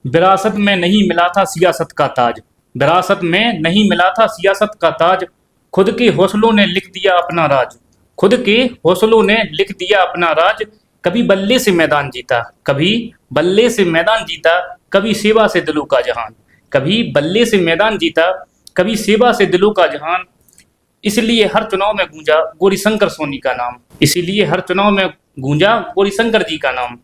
विरासत में नहीं मिला था सियासत का ताज। विरासत में नहीं मिला था सियासत का ताज। खुद के हौसलों ने लिख दिया अपना राज। खुद के हौसलों ने लिख दिया अपना राज। कभी बल्ले से मैदान जीता, कभी बल्ले से मैदान जीता, कभी सेवा से दिलों का जहान। कभी बल्ले से मैदान जीता, कभी सेवा से दिलों का जहान। इसलिए हर चुनाव में गूंजा गौरीशंकर सोनी का नाम। इसीलिए हर चुनाव में गूंजा गौरीशंकर जी का नाम।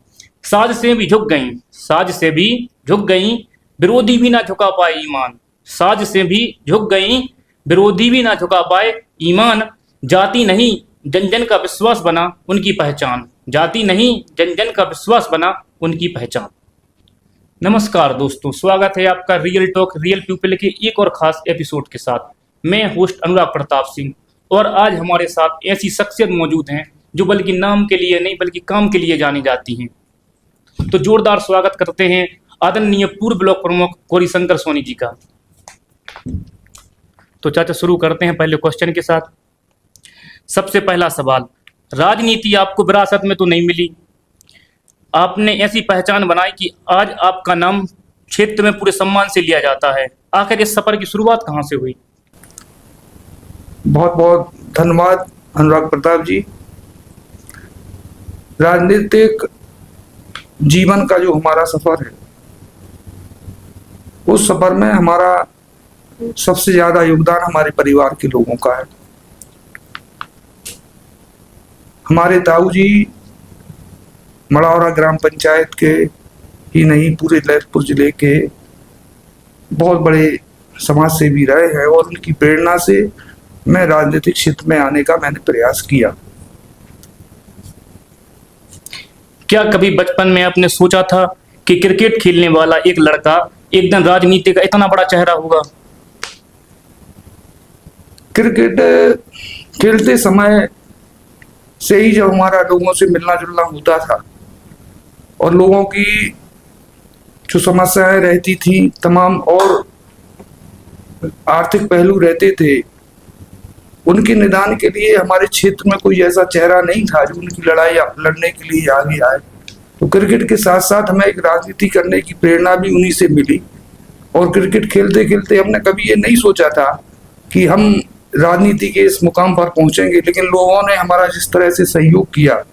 साज से भी झुक गईं, साज से भी झुक गईं, विरोधी भी ना झुका पाए ईमान। साज से भी झुक गईं, विरोधी भी ना झुका पाए ईमान। जाति नहीं जन जन का विश्वास बना उनकी पहचान। जाति नहीं जन जन का विश्वास बना उनकी पहचान। नमस्कार दोस्तों, स्वागत है आपका रियल टॉक रियल पीपल के एक और खास एपिसोड के साथ। मैं होस्ट अनुराग प्रताप सिंह, और आज हमारे साथ ऐसी शख्सियत मौजूद हैं जो बल्कि नाम के लिए नहीं बल्कि काम के लिए जानी जाती हैं। तो जोरदार स्वागत करते हैं आदरणीय पूर्व ब्लॉक प्रमुख गौरीशंकर सोनी जी का। तो चाचा शुरू करते हैं पहले क्वेश्चन के साथ। सबसे पहला सवाल, राजनीति आपको विरासत में तो नहीं मिली, आपने ऐसी पहचान बनाई कि आज आपका नाम क्षेत्र में पूरे सम्मान से लिया जाता है। आखिर इस सफर की शुरुआत कहाँ से हुई? बहुत बहुत धन्यवाद अनुराग प्रताप जी। राजनीतिक जीवन का जो हमारा सफर है, उस सफर में हमारा सबसे ज्यादा योगदान हमारे परिवार के लोगों का है। हमारे ताऊ जी मड़ौरा ग्राम पंचायत के ही नहीं, पूरे ललितपुर जिले के बहुत बड़े समाज सेवी रहे हैं, और उनकी प्रेरणा से मैं राजनीतिक क्षेत्र में आने का मैंने प्रयास किया। क्या कभी बचपन में आपने सोचा था कि क्रिकेट खेलने वाला एक लड़का एक दिन राजनीति का इतना बड़ा चेहरा होगा? क्रिकेट खेलते समय से ही जब हमारा लोगों से मिलना जुलना होता था और लोगों की जो समस्याएं रहती थी तमाम, और आर्थिक पहलू रहते थे, उनके निदान के लिए हमारे क्षेत्र में कोई ऐसा चेहरा नहीं था जो उनकी लड़ाई लड़ने के लिए आगे आए। तो क्रिकेट के साथ साथ हमें एक राजनीति करने की प्रेरणा भी उन्हीं से मिली। और क्रिकेट खेलते खेलते हमने कभी ये नहीं सोचा था कि हम राजनीति के इस मुकाम पर पहुंचेंगे, लेकिन लोगों ने हमारा जिस तरह से सहयोग किया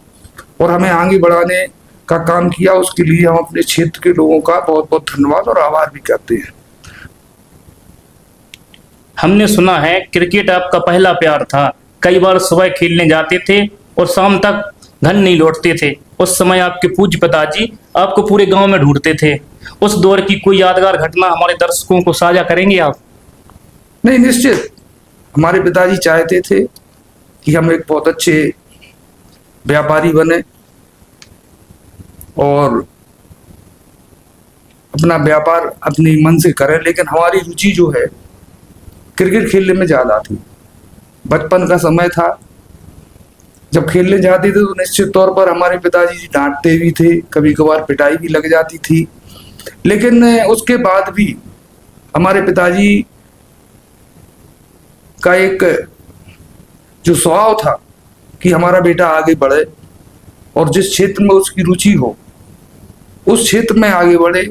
और हमें आगे बढ़ाने का काम किया, उसके लिए हम अपने क्षेत्र के लोगों का बहुत बहुत धन्यवाद और आभार भी करते हैं। हमने सुना है क्रिकेट आपका पहला प्यार था। कई बार सुबह खेलने जाते थे और शाम तक घर नहीं लौटते थे। उस समय आपके पूज्य पिताजी आपको पूरे गांव में ढूंढते थे। उस दौर की कोई यादगार घटना हमारे दर्शकों को साझा करेंगे आप? नहीं, निश्चित। हमारे पिताजी चाहते थे कि हम एक बहुत अच्छे व्यापारी बने और अपना व्यापार अपने मन से करें, लेकिन हमारी रुचि जो है क्रिकेट खेलने में ज़्यादा थी। बचपन का समय था, जब खेलने जाते थे तो निश्चित तौर पर हमारे पिताजी जी डांटते भी थे, कभी कभार पिटाई भी लग जाती थी, लेकिन उसके बाद भी हमारे पिताजी का एक जो स्वभाव था कि हमारा बेटा आगे बढ़े और जिस क्षेत्र में उसकी रुचि हो उस क्षेत्र में आगे बढ़े।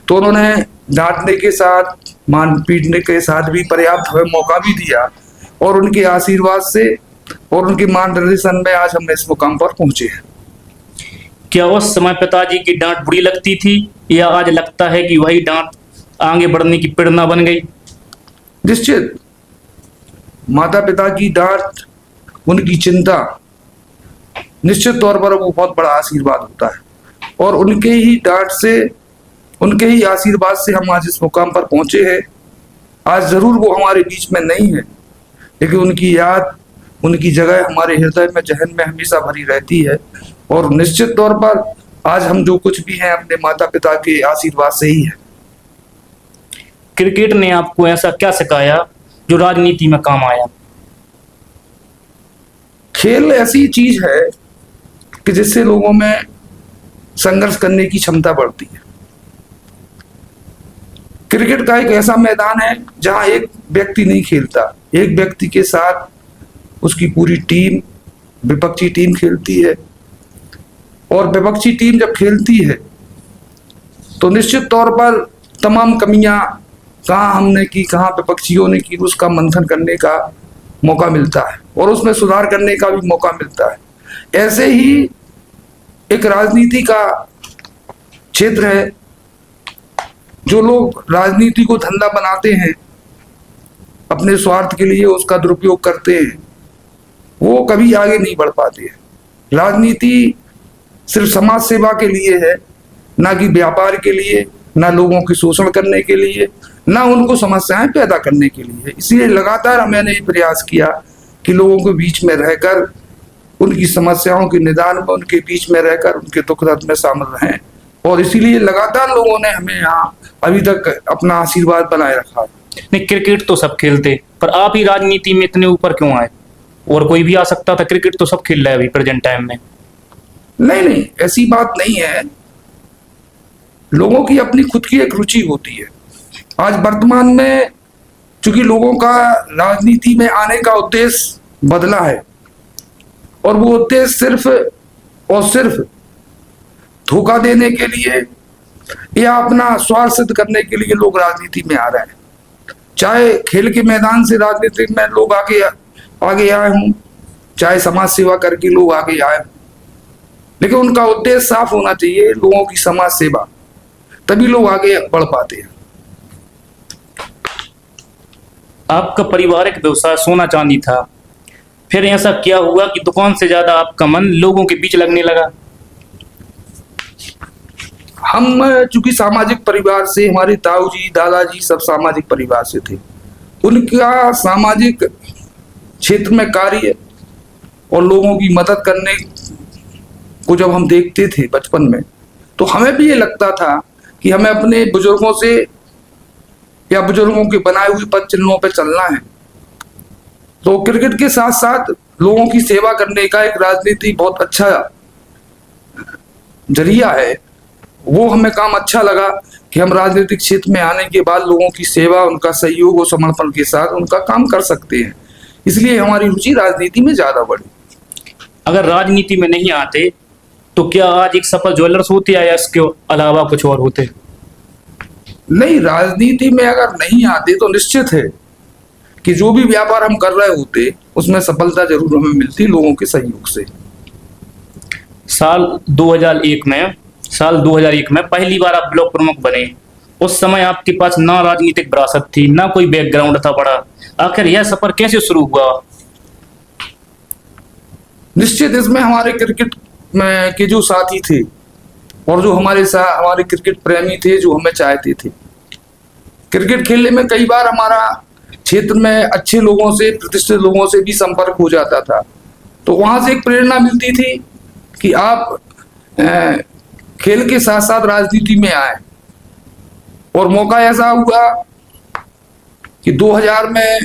तो उन्होंने डांटने के साथ, मान पीटने के साथ भी पर्याप्त हमें मौका भी दिया, और उनके आशीर्वाद से और उनके मार्गदर्शन में आज हम इस मुकाम पर पहुंचे हैं। क्या उस समय पिताजी की डांट बुरी लगती थी, या आज लगता है कि वही डांट आगे बढ़ने की प्रेरणा बन गई? निश्चित, माता पिता की डांट, उनकी चिंता, निश्चित तौर पर वो बहुत बड़ा आशीर्वाद होता है, और उनके ही डांट से, उनके ही आशीर्वाद से हम आज इस मुकाम पर पहुंचे हैं। आज जरूर वो हमारे बीच में नहीं है, लेकिन उनकी याद, उनकी जगह हमारे हृदय में, जहन में हमेशा भरी रहती है। और निश्चित तौर पर आज हम जो कुछ भी हैं अपने माता पिता के आशीर्वाद से ही है। क्रिकेट ने आपको ऐसा क्या सिखाया जो राजनीति में काम आया? खेल ऐसी चीज है कि जिससे लोगों में संघर्ष करने की क्षमता बढ़ती है। क्रिकेट का एक ऐसा मैदान है जहां एक व्यक्ति नहीं खेलता, एक व्यक्ति के साथ उसकी पूरी टीम, विपक्षी टीम खेलती है। और विपक्षी टीम जब खेलती है तो निश्चित तौर पर तमाम कमियां कहाँ हमने की, कहाँ विपक्षियों ने की, उसका मंथन करने का मौका मिलता है और उसमें सुधार करने का भी मौका मिलता है। ऐसे ही एक राजनीति का क्षेत्र है, जो लोग राजनीति को धंधा बनाते हैं, अपने स्वार्थ के लिए उसका दुरुपयोग करते हैं, वो कभी आगे नहीं बढ़ पाते हैं। राजनीति सिर्फ समाज सेवा के लिए है, ना कि व्यापार के लिए, ना लोगों की शोषण करने के लिए, ना उनको समस्याएं पैदा करने के लिए। इसलिए लगातार मैंने ये प्रयास किया कि लोगों के बीच में रहकर उनकी समस्याओं के निदान में, उनके बीच में रहकर उनके दुख दर्द में शामिल रहें, और इसीलिए लगातार लोगों ने हमें यहाँ अभी तक अपना आशीर्वाद बनाए रखा। नहीं, क्रिकेट तो सब खेलते, पर आप ही राजनीति में इतने ऊपर क्यों आए? और कोई भी आ सकता था, क्रिकेट तो सब खेल रहा है अभी प्रेजेंट टाइम में। नहीं, ऐसी बात नहीं है। लोगों की अपनी खुद की एक रुचि होती है। आज वर्तमान में चूंकि लोगों का राजनीति में आने का उद्देश्य बदला है, और वो उद्देश्य सिर्फ और सिर्फ धोखा देने के लिए या अपना स्वार्थ सिद्ध करने के लिए लोग राजनीति में आ रहे हैं। चाहे खेल के मैदान से राजनीति में लोग आगे आए हों, चाहे समाज सेवा करके लोग आगे आए हों, लेकिन उनका उद्देश्य साफ होना चाहिए, लोगों की समाज सेवा, तभी लोग आगे बढ़ पाते हैं। आपका पारिवारिक व्यवसाय सोना चांदी था, फिर ऐसा क्या हुआ कि दुकान से ज्यादा आपका मन लोगों के बीच लगने लगा? हम चूंकि सामाजिक परिवार से, हमारे ताऊजी दादाजी सब सामाजिक परिवार से थे। उनका सामाजिक क्षेत्र में कार्य और लोगों की मदद करने को जब हम देखते थे बचपन में, तो हमें भी ये लगता था कि हमें अपने बुजुर्गों से या बुजुर्गों के बनाए हुए पद चिन्हों पर चलना है। तो क्रिकेट के साथ साथ लोगों की सेवा करने का एक राजनीति बहुत अच्छा जरिया है। वो हमें काम अच्छा लगा कि हम राजनीतिक क्षेत्र में आने के बाद लोगों की सेवा, उनका सहयोग और समर्पण के साथ उनका काम कर सकते हैं। इसलिए हमारी रुचि राजनीति में ज्यादा बढ़ी। अगर राजनीति में नहीं आते तो क्या आज एक सफल ज्वेलर्स होते या इसके अलावा कुछ और होते? नहीं, राजनीति में अगर नहीं आते तो निश्चित है कि जो भी व्यापार हम कर रहे होते उसमें सफलता जरूर हमें मिलती, लोगों के सहयोग से। साल 2001 में पहली बार आप ब्लॉक प्रमुख बने। उस समय आपके पास ना राजनीतिक विरासत थी, ना कोई बैकग्राउंड था बड़ा। आखिर यह सफर कैसे शुरू हुआ? निश्चित इसमें हमारे क्रिकेट में के जो साथी थे और जो हमारे क्रिकेट प्रेमी थे, जो हमें चाहते थे। क्रिकेट खेलने में कई बार हमारा क्षेत्र में अच्छे लोगों से, प्रतिष्ठित लोगों से भी संपर्क हो जाता था, तो वहां से एक प्रेरणा मिलती थी कि आप खेल के साथ साथ राजनीति में आए। और मौका ऐसा हुआ कि 2000 में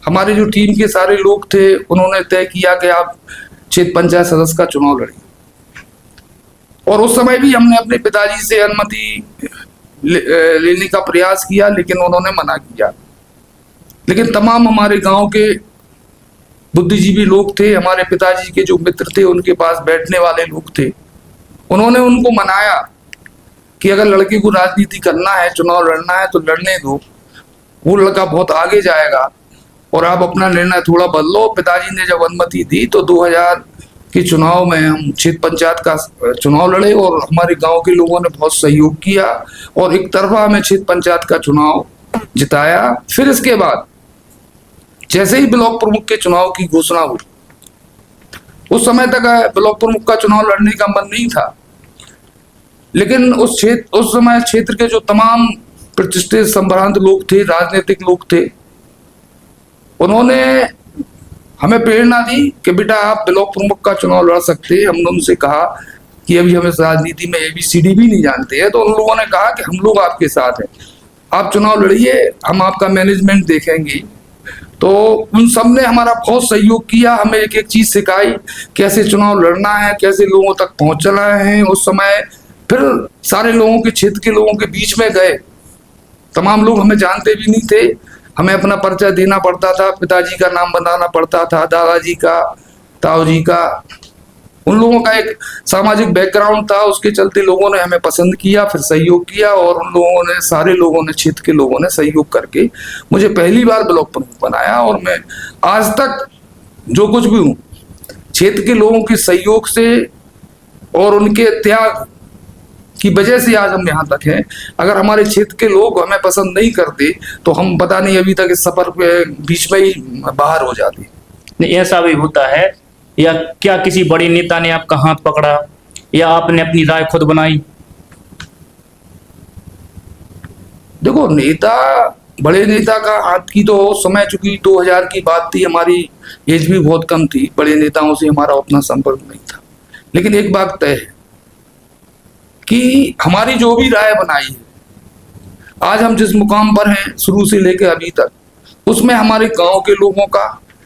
हमारे जो टीम के सारे लोग थे, उन्होंने तय किया कि आप क्षेत्र पंचायत सदस्य का चुनाव लड़ेंगे। और उस समय भी हमने अपने पिताजी से अनुमति लेने का प्रयास किया, लेकिन उन्होंने मना किया। लेकिन तमाम हमारे गांव के बुद्धिजीवी लोग थे, हमारे पिताजी के जो मित्र थे, उनके पास बैठने वाले लोग थे, उन्होंने उनको मनाया कि अगर लड़के को राजनीति करना है, चुनाव लड़ना है तो लड़ने दो, वो लड़का बहुत आगे जाएगा और आप अपना निर्णय थोड़ा बदलो। पिताजी ने जब अनुमति दी तो 2000 के चुनाव में हम क्षेत्र पंचायत का चुनाव लड़े और हमारे गांव के लोगों ने बहुत सहयोग किया और एक तरफा हमें क्षेत्र पंचायत का चुनाव जिताया। फिर इसके बाद जैसे ही ब्लॉक प्रमुख के चुनाव की घोषणा हुई, उस समय तक ब्लॉक प्रमुख का चुनाव लड़ने का मन नहीं था, लेकिन उस समय क्षेत्र के जो तमाम प्रतिष्ठित संभ्रांत लोग थे, राजनीतिक लोग थे, उन्होंने हमें प्रेरणा दी कि बेटा आप ब्लॉक प्रमुख का चुनाव लड़ सकते हैं। हमने उनसे कहा कि अभी हम इस राजनीति में ABCD भी नहीं जानते हैं, तो उन लोगों ने कहा कि हम लोग आपके साथ हैं, आप चुनाव लड़िए, हम आपका मैनेजमेंट देखेंगे। तो उन सब ने हमारा बहुत सहयोग किया, हमें एक एक चीज सिखाई, कैसे चुनाव लड़ना है, कैसे लोगों तक पहुंचना है। उस समय फिर सारे लोगों के, क्षेत्र के लोगों के बीच में गए। तमाम लोग हमें जानते भी नहीं थे, हमें अपना परिचय देना पड़ता था, पिताजी का नाम बताना पड़ता था, दादाजी का, ताऊ जी का, उन लोगों का एक सामाजिक बैकग्राउंड था, उसके चलते लोगों ने हमें पसंद किया, फिर सहयोग किया, और उन लोगों ने, सारे लोगों ने, क्षेत्र के लोगों ने सहयोग करके मुझे पहली बार ब्लॉक प्रमुख बनाया। और मैं आज तक जो कुछ भी हूँ, क्षेत्र के लोगों के सहयोग से और उनके त्याग की वजह से आज हम यहाँ तक हैं। अगर हमारे क्षेत्र के लोग हमें पसंद नहीं करते तो हम पता नहीं अभी तक इस सफर पे बीच में ही बाहर हो जाते। नहीं, ऐसा भी होता है, या क्या किसी बड़े नेता ने आपका हाथ पकड़ा, या आपने अपनी राय खुद बनाई? देखो, नेता, बड़े नेता का हाथ की तो समय, चूंकि 2000 की बात थी, हमारी एज भी बहुत कम थी, बड़े नेताओं से हमारा उतना संपर्क नहीं था। लेकिन एक बात तय है कि हमारी जो भी राय बनाई है, आज हम जिस मुकाम पर हैं शुरू से लेकर अभी तक, उसमें हमारे गांव के लोगों का,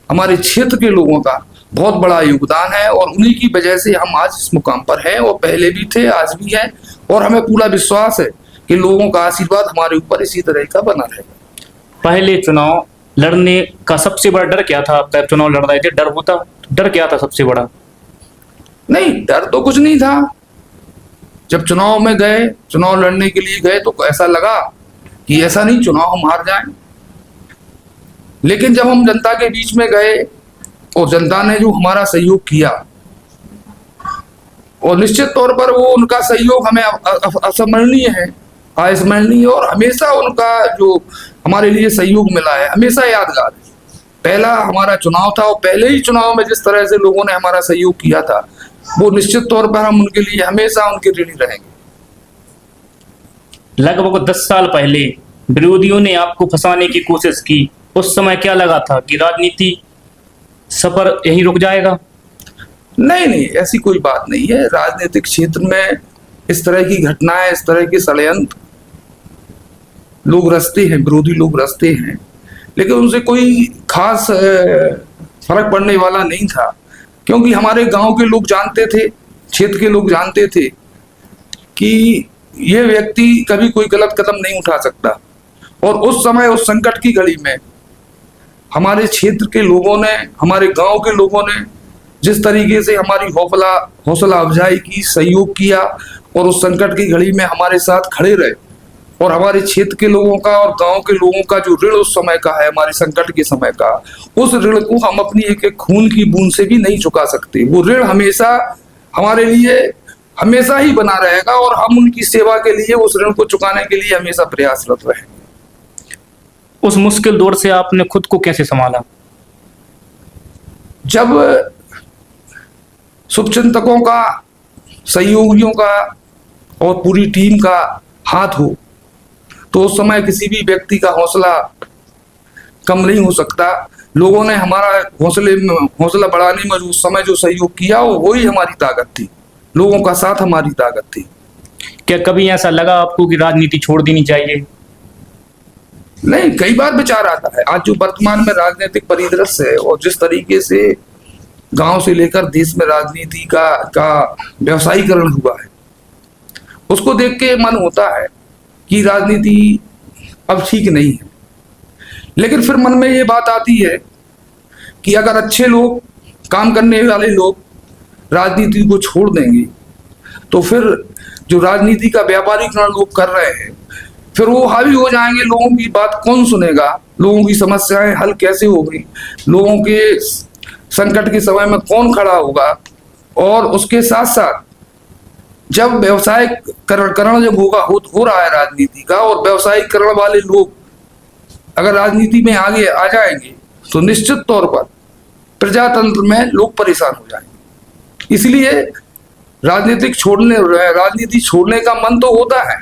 हमारे क्षेत्र के लोगों का बहुत बड़ा योगदान है, और उन्हीं की वजह से हम आज इस मुकाम पर हैं, और पहले भी थे, आज भी हैं, और हमें पूरा विश्वास है कि लोगों का आशीर्वाद हमारे ऊपर इसी तरह का बना रहेगा। पहले चुनाव लड़ने का सबसे बड़ा डर क्या था आपका? चुनाव लड़ रहे थे, डर होता, डर क्या था सबसे बड़ा? नहीं, डर तो कुछ नहीं था। जब चुनाव में गए, चुनाव लड़ने के लिए गए, तो ऐसा लगा कि ऐसा नहीं चुनाव हम हार जाएं। लेकिन जब हम जनता के बीच में गए और जनता ने जो हमारा सहयोग किया, और निश्चित तौर पर वो उनका सहयोग हमें अविस्मरणीय है, अविस्मरणीय, और हमेशा उनका जो हमारे लिए सहयोग मिला है हमेशा यादगार है। पहला हमारा चुनाव था, और पहले ही चुनाव में जिस तरह से लोगों ने हमारा सहयोग किया था, वो निश्चित तौर पर हम उनके लिए हमेशा उनके ऋणी रहेंगे। लगभग 10 साल पहले विरोधियों ने आपको फंसाने की कोशिश की, उस समय क्या लगा था कि राजनीति सफर यहीं रुक जाएगा? नहीं नहीं, ऐसी कोई बात नहीं है। राजनीतिक क्षेत्र में इस तरह की घटनाएं, इस तरह के षड्यंत्र लोग रचते हैं, विरोधी लोग रचते हैं, लेकिन उनसे कोई खास फर्क पड़ने वाला नहीं था, क्योंकि हमारे गांव के लोग जानते थे, क्षेत्र के लोग जानते थे कि ये व्यक्ति कभी कोई गलत कदम नहीं उठा सकता। और उस समय, उस संकट की घड़ी में हमारे क्षेत्र के लोगों ने, हमारे गांव के लोगों ने जिस तरीके से हमारी हौसला अफजाई की, सहयोग किया, और उस संकट की घड़ी में हमारे साथ खड़े रहे, और हमारे क्षेत्र के लोगों का और गांव के लोगों का जो ऋण उस समय का है, हमारे संकट के समय का, उस ऋण को हम अपनी एक एक खून की बूंद से भी नहीं चुका सकते। वो ऋण हमेशा हमारे लिए हमेशा ही बना रहेगा, और हम उनकी सेवा के लिए, उस ऋण को चुकाने के लिए हमेशा प्रयासरत रहेंगे। उस मुश्किल दौर से आपने खुद को कैसे संभाला? जब शुभचिंतकों का, सहयोगियों का और पूरी टीम का हाथ हो, तो उस समय किसी भी व्यक्ति का हौसला कम नहीं हो सकता। लोगों ने हमारा हौसला बढ़ाने में उस समय जो सहयोग किया, वही हमारी ताकत थी, लोगों का साथ हमारी ताकत थी। क्या कभी ऐसा लगा आपको कि राजनीति छोड़ देनी चाहिए? नहीं, कई बार विचार आता है। आज जो वर्तमान में राजनीतिक परिदृश्य है, और जिस तरीके से गांव से लेकर देश में राजनीति का व्यवसायीकरण हुआ है, उसको देख के मन होता है कि राजनीति अब ठीक नहीं है। लेकिन फिर मन में ये बात आती है कि अगर अच्छे लोग, काम करने वाले लोग राजनीति को छोड़ देंगे, तो फिर जो राजनीति का व्यापारीकरण लोग कर रहे हैं, फिर वो हावी हो जाएंगे। लोगों की बात कौन सुनेगा? लोगों की समस्याएं हल कैसे होगी? लोगों के संकट के समय में कौन खड़ा होगा? और उसके साथ साथ जब व्यवसायीकरण जब हो रहा है राजनीति का, और व्यवसायीकरण वाले लोग अगर राजनीति में आगे आ जाएंगे, तो निश्चित तौर पर प्रजातंत्र में लोग परेशान हो जाएंगे। इसलिए राजनीति छोड़ने का मन तो होता है,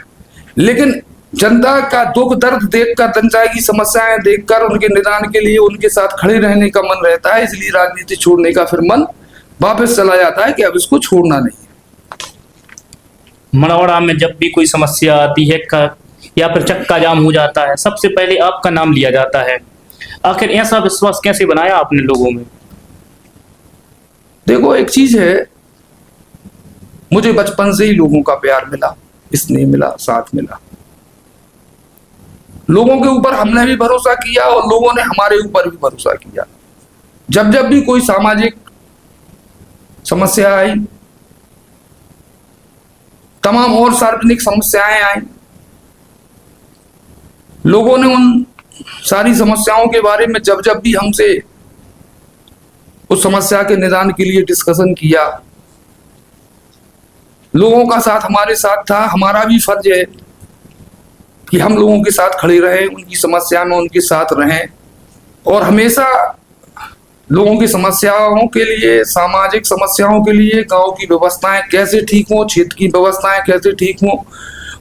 लेकिन जनता का दुख दर्द देखकर, जनता की समस्याएं देखकर उनके निदान के लिए उनके साथ खड़े रहने का मन रहता है। इसलिए राजनीति छोड़ने का फिर मन वापस चला जाता है कि अब इसको छोड़ना नहीं है। मढ़ौरा में जब भी कोई समस्या आती है या फिर चक्का जाम हो जाता है, सबसे पहले आपका नाम लिया जाता है। आखिर ऐसा विश्वास कैसे बनाया आपने लोगों में? देखो, एक चीज है, मुझे बचपन से ही लोगों का प्यार मिला, स्नेह मिला, साथ मिला। लोगों के ऊपर हमने भी भरोसा किया, और लोगों ने हमारे ऊपर भी भरोसा किया। जब जब भी कोई सामाजिक समस्या आई, तमाम और सार्वजनिक समस्याएं आई। लोगों ने उन सारी समस्याओं के बारे में जब जब भी हमसे उस समस्या के निदान के लिए डिस्कशन किया, लोगों का साथ हमारे साथ था। हमारा भी फर्ज है कि हम लोगों के साथ खड़े रहें, उनकी समस्या में उनके साथ रहें और हमेशा लोगों की समस्याओं के लिए, सामाजिक समस्याओं के लिए, गांव की व्यवस्थाएं कैसे ठीक हों, क्षेत्र की व्यवस्थाएं कैसे ठीक हों,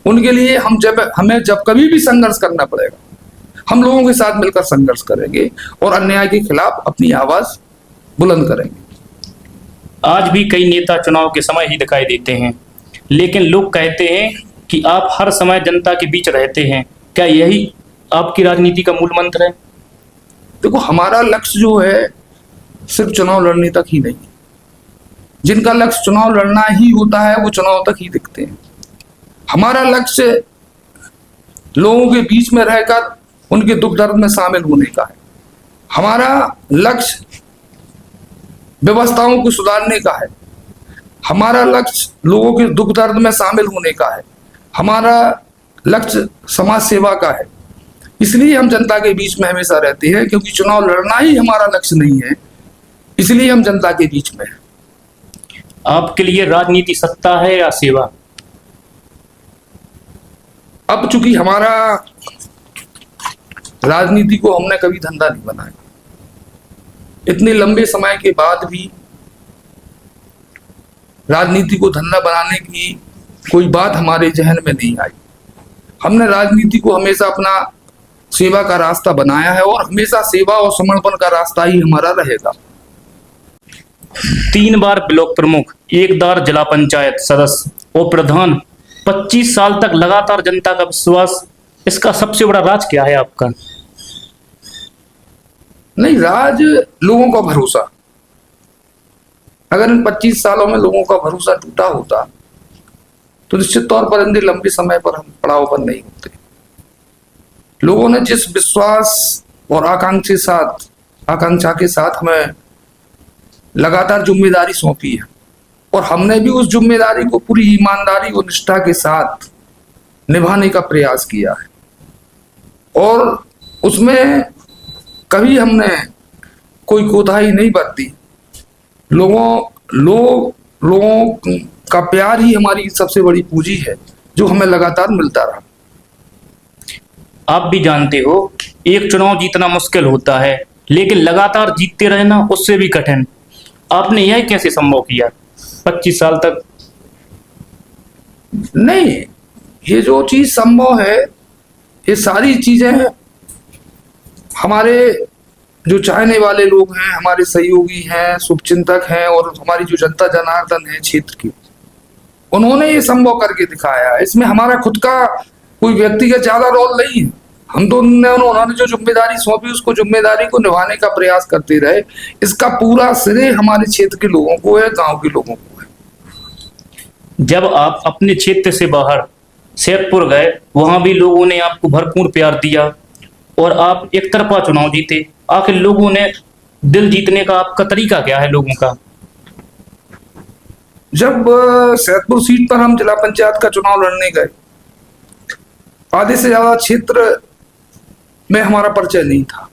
उनके लिए हमें जब कभी भी संघर्ष करना पड़ेगा, हम लोगों के साथ मिलकर संघर्ष करेंगे और अन्याय के खिलाफ अपनी आवाज बुलंद करेंगे। आज भी कई नेता चुनाव के समय ही दिखाई देते हैं, लेकिन लोग कहते हैं कि आप हर समय जनता के बीच रहते हैं। क्या यही आपकी राजनीति का मूल मंत्र है? देखो, हमारा लक्ष्य जो है सिर्फ चुनाव लड़ने तक ही नहीं। जिनका लक्ष्य चुनाव लड़ना ही होता है वो चुनाव तक ही दिखते हैं। हमारा लक्ष्य लोगों के बीच में रहकर उनके दुख दर्द में शामिल होने का है। हमारा लक्ष्य व्यवस्थाओं को सुधारने का है। हमारा लक्ष्य लोगों के दुख दर्द में शामिल होने का है। हमारा लक्ष्य समाज सेवा का है। इसलिए हम जनता के बीच में हमेशा रहते हैं, क्योंकि चुनाव लड़ना ही हमारा लक्ष्य नहीं है, इसलिए हम जनता के बीच में हैं। आपके लिए राजनीति सत्ता है या सेवा? अब चूंकि हमारा राजनीति को हमने कभी धंधा नहीं बनाया, इतने लंबे समय के बाद भी राजनीति को धंधा बनाने की कोई बात हमारे जहन में नहीं आई। हमने राजनीति को हमेशा अपना सेवा का रास्ता बनाया है और हमेशा सेवा और समर्पण का रास्ता ही हमारा रहेगा। 3 बार ब्लॉक प्रमुख, 1 बार जिला पंचायत सदस्य और प्रधान, 25 साल तक लगातार जनता का विश्वास, इसका सबसे बड़ा राज क्या है आपका? नहीं, राज लोगों का भरोसा। अगर इन 25 सालों में लोगों का भरोसा टूटा होता तो निश्चित तौर पर इतने लंबे समय पर हम पड़ाव पर नहीं होते। लोगों ने जिस विश्वास और आकांक्षा के साथ हमें लगातार जिम्मेदारी सौंपी है और हमने भी उस जिम्मेदारी को पूरी ईमानदारी और निष्ठा के साथ निभाने का प्रयास किया है और उसमें कभी हमने कोई कोताही नहीं बरती। लोगों का प्यार ही हमारी सबसे बड़ी पूंजी है, जो हमें लगातार मिलता रहा। आप भी जानते हो, एक चुनाव जीतना मुश्किल होता है, लेकिन लगातार जीतते रहना उससे भी कठिन। आपने यह कैसे संभव किया 25 साल तक? नहीं, ये जो चीज संभव है, ये सारी चीजें हमारे जो चाहने वाले लोग हैं, हमारे सहयोगी हैं, शुभचिंतक हैं और हमारी जो जनता जनार्दन है क्षेत्र की, उन्होंने ये संभव करके दिखाया है। इसमें हमारा खुद का कोई व्यक्तिगत ज्यादा रोल नहीं है। हम तो उन्होंने जो जिम्मेदारी सौंपी उसको जिम्मेदारी को निभाने का प्रयास करते रहे। इसका पूरा श्रेय हमारे क्षेत्र के लोगों को है, गांव के लोगों को है। जब आप अपने क्षेत्र से बाहर सैदपुर गए, वहां भी लोगों ने आपको भरपूर प्यार दिया और आप एक तरफा चुनाव जीते। आखिर लोगों ने दिल जीतने का आपका तरीका क्या है लोगों का? जब सैदपुर सीट पर हम जिला पंचायत का चुनाव लड़ने गए, आधे से ज्यादा क्षेत्र में हमारा परिचय नहीं था,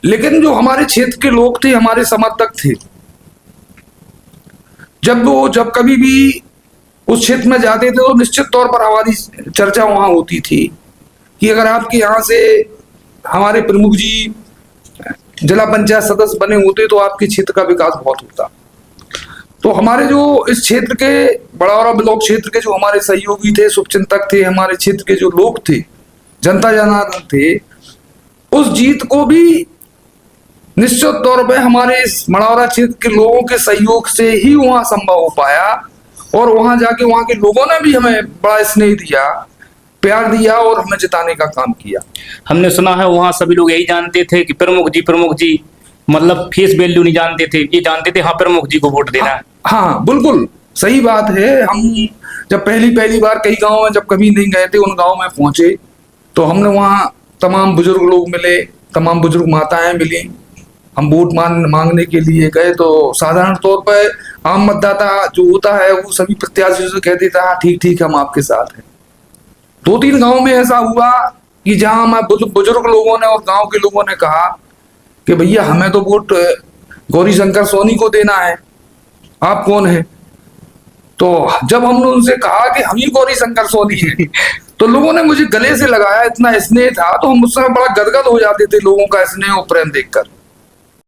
लेकिन जो हमारे क्षेत्र के लोग थे, हमारे समर्थक थे, जब कभी भी उस क्षेत्र में जाते थे तो निश्चित तौर पर हमारी चर्चा वहां होती थी कि अगर आपके यहाँ से हमारे प्रमुख जी जिला पंचायत सदस्य बने होते तो आपके क्षेत्र का विकास बहुत होता। तो हमारे जो इस क्षेत्र के बड़ौरा ब्लॉक क्षेत्र के जो हमारे सहयोगी थे, शुभचिंतक थे, हमारे क्षेत्र के जो लोग थे, जनता जनार्दन थे, उस जीत को भी निश्चित तौर पे हमारे इस मड़ौरा क्षेत्र के लोगों के सहयोग से ही वहां संभव हो पाया और वहां जाके वहां के लोगों ने भी हमें बड़ा स्नेह दिया, प्यार दिया और हमें जिताने का काम किया। हमने सुना है वहां सभी लोग यही जानते थे कि प्रमुख जी, मतलब फेस वैल्यू नहीं जानते थे, ये जानते थे हाँ प्रमुख जी को वोट देना है। हाँ, बिल्कुल सही बात है। हम जब पहली बार कई गाँव में जब कभी नहीं गए थे, उन गाँव में पहुंचे तो हमने वहाँ तमाम बुजुर्ग लोग मिले, तमाम बुजुर्ग माताएं मिली, हम वोट मांगने के लिए गए तो साधारण तौर पर आम मतदाता जो होता है वो सभी प्रत्याशियों से कह देता है ठीक ठीक हम आपके साथ हैं। 2-3 गांव में ऐसा हुआ कि जहां हमारे बुजुर्ग लोगों ने और गांव के लोगों ने कहा कि भैया हमें तो वोट गौरी शंकर सोनी को देना है, आप कौन है? तो जब हमने उनसे कहा कि हम ही गौरी शंकर सोनी हैं तो लोगों ने मुझे गले से लगाया, इतना स्नेह था। तो हम उस समय बड़ा गदगद हो जाते थे लोगों का स्नेह और प्रेम देखकर।